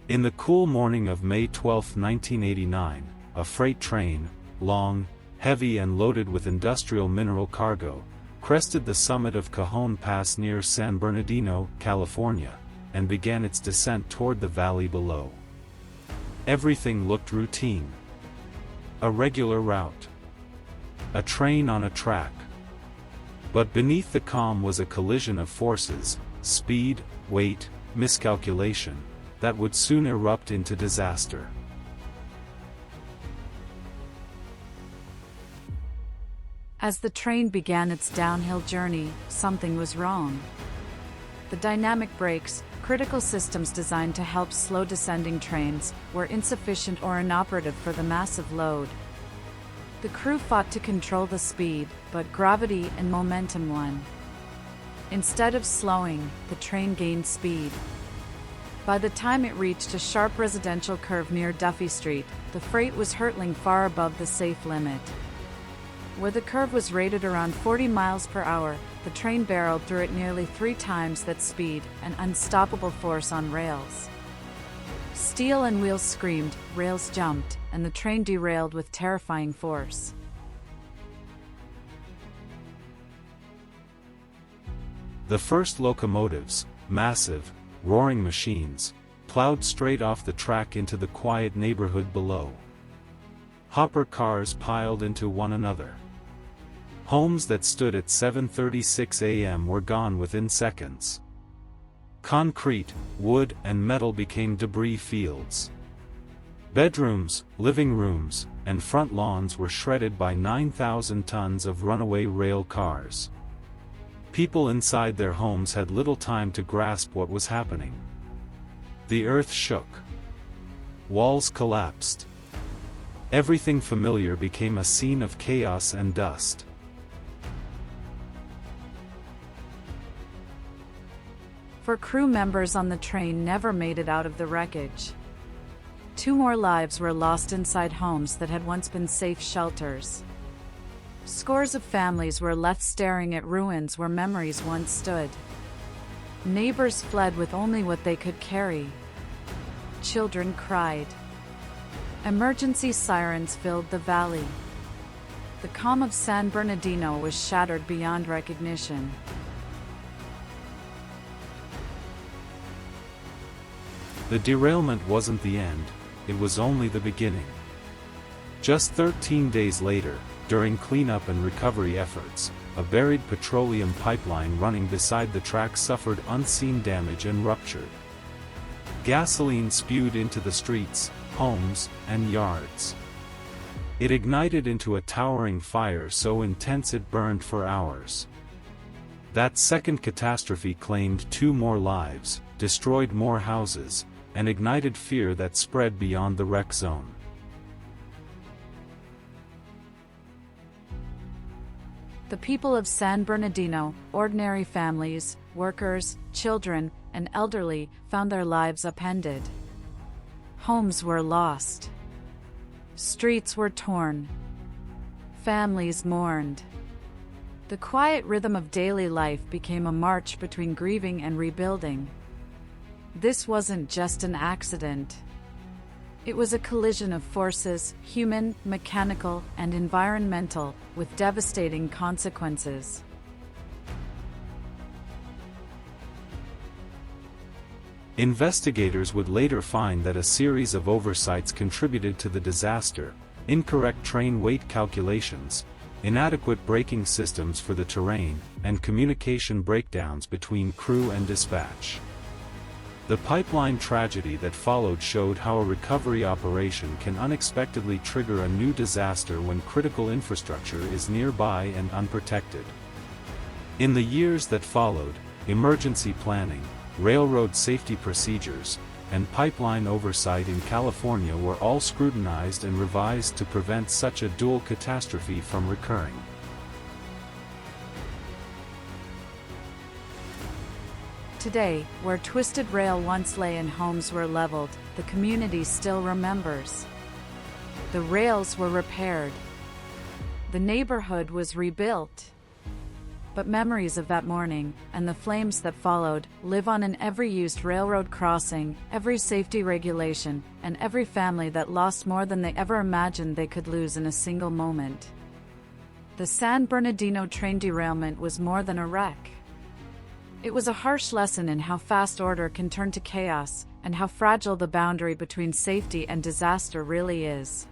In the cool morning of May 12, 1989, a freight train, long, heavy and loaded with industrial mineral cargo, crested the summit of Cajon Pass near San Bernardino, California, and began its descent toward the valley below. Everything looked routine. A regular route. A train on a track. But beneath the calm was a collision of forces, speed, weight, miscalculation, that would soon erupt into disaster. As the train began its downhill journey, something was wrong. The dynamic brakes, critical systems designed to help slow descending trains, were insufficient or inoperative for the massive load. The crew fought to control the speed, but gravity and momentum won. Instead of slowing, the train gained speed. By the time it reached a sharp residential curve near Duffy Street, the freight was hurtling far above the safe limit. Where the curve was rated around 40 miles per hour, the train barreled through it nearly 3 times that speed, an unstoppable force on rails. Steel and wheels screamed, rails jumped, and the train derailed with terrifying force. The first locomotives, massive, roaring machines, plowed straight off the track into the quiet neighborhood below. Hopper cars piled into one another. Homes that stood at 7:36 a.m. were gone within seconds. Concrete, wood, and metal became debris fields. Bedrooms, living rooms, and front lawns were shredded by 9,000 tons of runaway rail cars. People inside their homes had little time to grasp what was happening. The earth shook. Walls collapsed. Everything familiar became a scene of chaos and dust. For crew members on the train never made it out of the wreckage. 2 more lives were lost inside homes that had once been safe shelters. Scores of families were left staring at ruins where memories once stood. Neighbors fled with only what they could carry. Children cried. Emergency sirens filled the valley. The calm of San Bernardino was shattered beyond recognition. The derailment wasn't the end, it was only the beginning. Just 13 days later, during cleanup and recovery efforts, a buried petroleum pipeline running beside the track suffered unseen damage and ruptured. Gasoline spewed into the streets, homes, and yards. It ignited into a towering fire so intense it burned for hours. That second catastrophe claimed 2 more lives, destroyed more houses, and ignited fear that spread beyond the wreck zone. The people of San Bernardino, ordinary families, workers, children, and elderly, found their lives upended. Homes were lost. Streets were torn. Families mourned. The quiet rhythm of daily life became a march between grieving and rebuilding. This wasn't just an accident. It was a collision of forces, human, mechanical, and environmental, with devastating consequences. Investigators would later find that a series of oversights contributed to the disaster: incorrect train weight calculations, inadequate braking systems for the terrain, and communication breakdowns between crew and dispatch. The pipeline tragedy that followed showed how a recovery operation can unexpectedly trigger a new disaster when critical infrastructure is nearby and unprotected. In the years that followed, emergency planning, railroad safety procedures, and pipeline oversight in California were all scrutinized and revised to prevent such a dual catastrophe from recurring. Today, where twisted rail once lay and homes were leveled, the community still remembers. The rails were repaired. The neighborhood was rebuilt. but memories of that morning, and the flames that followed, live on in every used railroad crossing, every safety regulation, and every family that lost more than they ever imagined they could lose in a single moment. The San Bernardino train derailment was more than a wreck. It was a harsh lesson in how fast order can turn to chaos, and how fragile the boundary between safety and disaster really is.